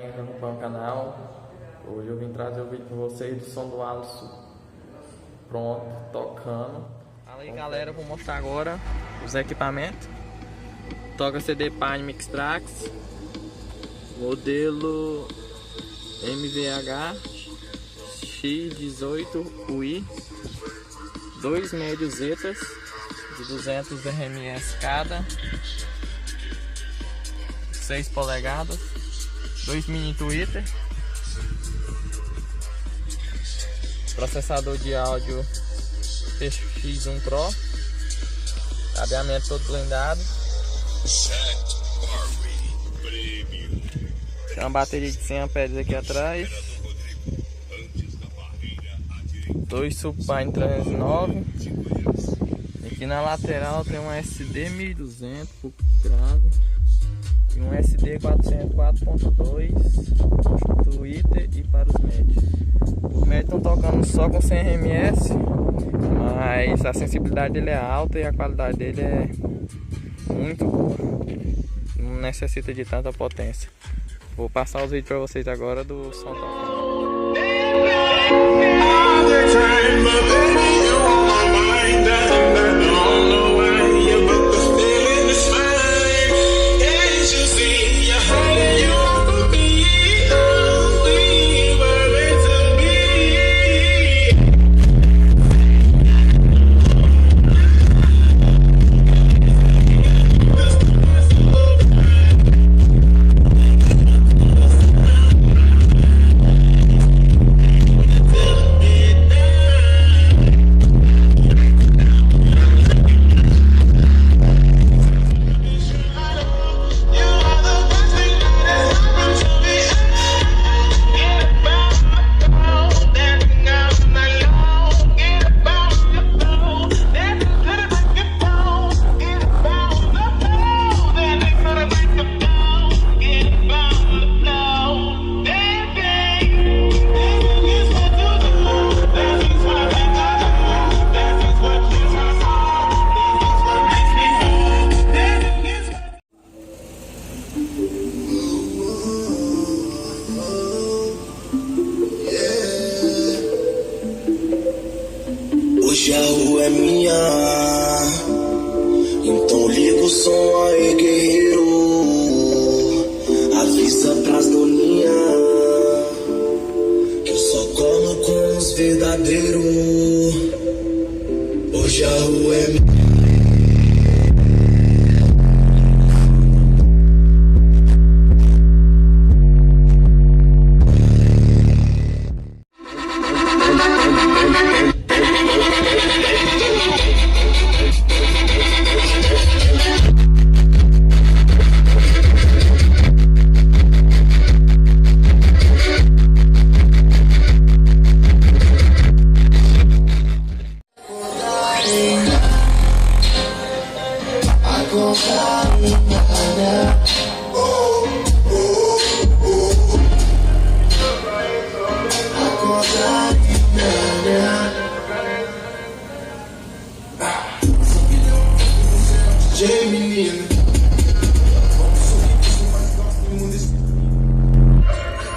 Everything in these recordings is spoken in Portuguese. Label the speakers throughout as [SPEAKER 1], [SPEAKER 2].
[SPEAKER 1] Acompanha o canal. Hoje eu vim trazer o vídeo para vocês do som do Wallison. Pronto, tocando. Fala aí galera, vou mostrar agora os equipamentos. Toca CD Pine Mix Tracks, modelo MVH X18 UI, 2 médios Zetas de 200 RMS cada, 6 polegadas, 2 mini Twitter, processador de áudio X1 Pro, cabeamento todo blindado, tem uma bateria de 100 amperes aqui atrás, 2 Supine 309, aqui na lateral tem um SD 1200 por grave e um SD 400 4.2 Twitter e para os médios. Os médios estão tocando só com 100 RMS, mas a sensibilidade dele é alta e a qualidade dele é muito boa, não necessita de tanta potência. Vou passar os vídeos para vocês agora do som tocando.
[SPEAKER 2] Hoje a rua é minha, então liga o som aí, guerreiro. Avisa pras doninhas que eu só colo com os verdadeiros. Hoje a rua é minha.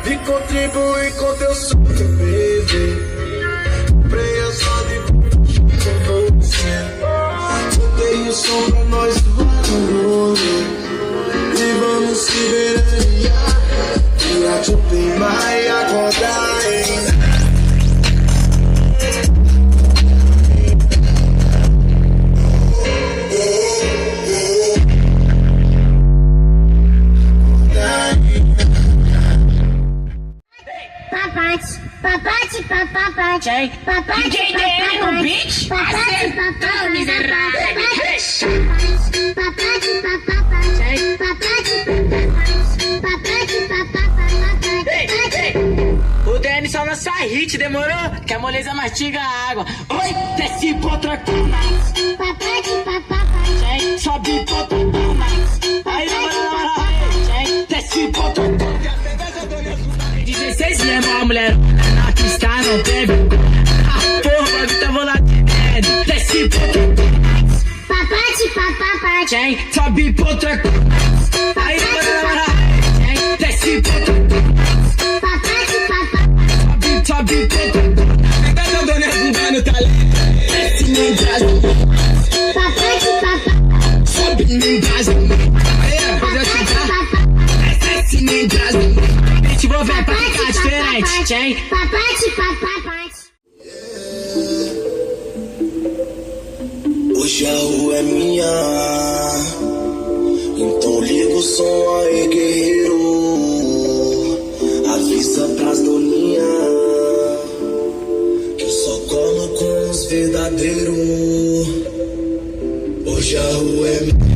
[SPEAKER 3] Vim contribuir com teu sonho, baby. Preia só de com você. Botei o som pra nós voar no rolê e vamos se veranear. E a Chupim vai acordar, hein?
[SPEAKER 4] Papate, papate, papate, no beat, papate, papate, miserável. Papate, papate,
[SPEAKER 5] o Denis só lança hit, demorou? Que a moleza mastiga a água. Oi, desce pro outro aqui.
[SPEAKER 4] papate, papate,
[SPEAKER 5] Sobe pro outro aqui. Aí, na desce pro outro aqui. 16 lembra a mulher na pista, não teve. A porra, Vitor, vou lá de desce pro outro
[SPEAKER 4] papate, papate,
[SPEAKER 5] sobe pro outro aqui. Aí, desce pro outro aqui. atrás. Te vou ver pra ficar diferente, hein?
[SPEAKER 4] Papate, papate.
[SPEAKER 2] Hoje a rua é minha, então liga o som aí, guerreiro. Avisa pras doninhas que eu só colo com os verdadeiros. Hoje a rua é minha.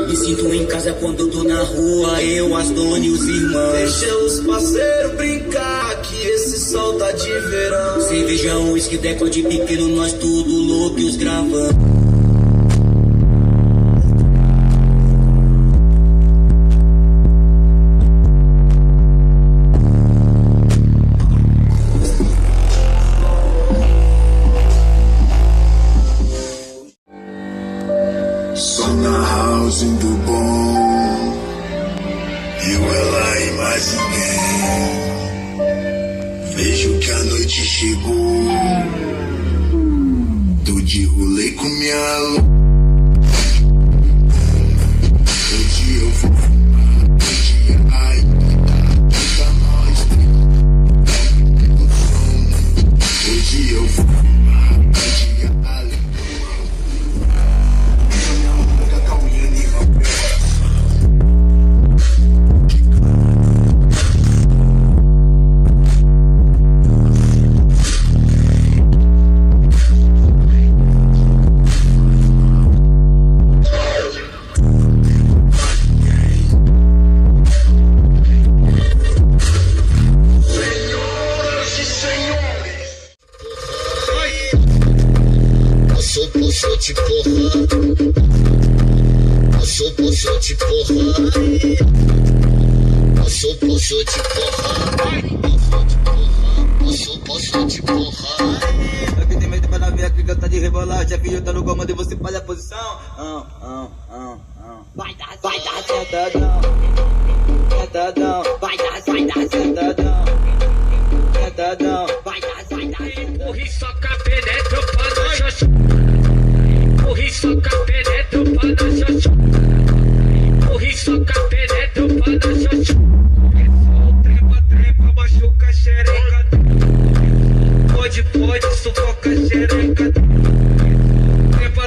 [SPEAKER 6] Me sinto em casa quando eu tô na rua, eu, as donas e os irmãos.
[SPEAKER 2] Deixa os parceiros brincar, que esse sol tá de verão.
[SPEAKER 6] Cerveja, uísque, decote pequeno, nós tudo louco e os gravando.
[SPEAKER 3] Só na house do bom, eu, ela e mais ninguém. Vejo que a noite chegou, tô de rolê com minha louca. Hoje eu vou fumar, hoje ai, tá nós no som. Hoje eu vou fumar, hoje ai.
[SPEAKER 2] Pochote porra, passou pochote porra, passou pochote porra, passou pochote porra.
[SPEAKER 6] Aqui tem medo pra não ver a clica tá de rebolar, chefinho tá no comando e você faz a posição. Vai dar sentadão, sentadão, vai dar sentadão, sentadão, vai dar.
[SPEAKER 5] Corri só penetra pra nós, xoxô. Corri só penetra pra nós, xoxô. Corri só penetra pra nós, xoxô. Começou trepa, machuca xereca. Pode, sufoca xereca.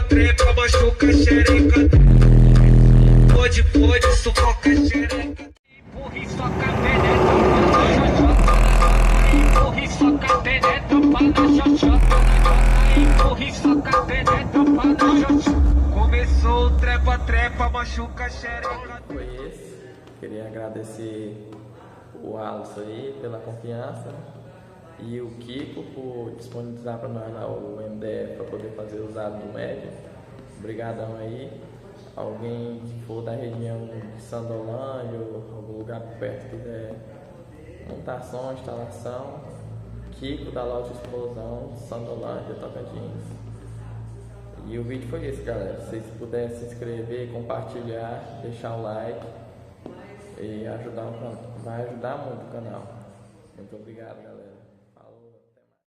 [SPEAKER 5] Trepa, machuca xereca. Pode, sufoca xereca. Corri só penetra pra nós, xoxô. Corri só penetra pra nós, xoxô. Corri só penetra pra nós, xoxô. Começou o trepa, machuca xereca.
[SPEAKER 1] Foi esse. Queria agradecer o Wallison aí pela confiança e o Kiko por disponibilizar para nós lá o MDF para poder fazer o usado do médio. Obrigadão aí. Alguém que for da região de Sandolândia ou algum lugar por perto quiser montar som, instalação, Kiko da loja Explosão, Sandolândia, Tocantins. E o vídeo foi esse, galera. Se vocês puderem se inscrever, compartilhar, deixar o like e ajudar o canal, vai ajudar muito o canal. Muito obrigado, galera.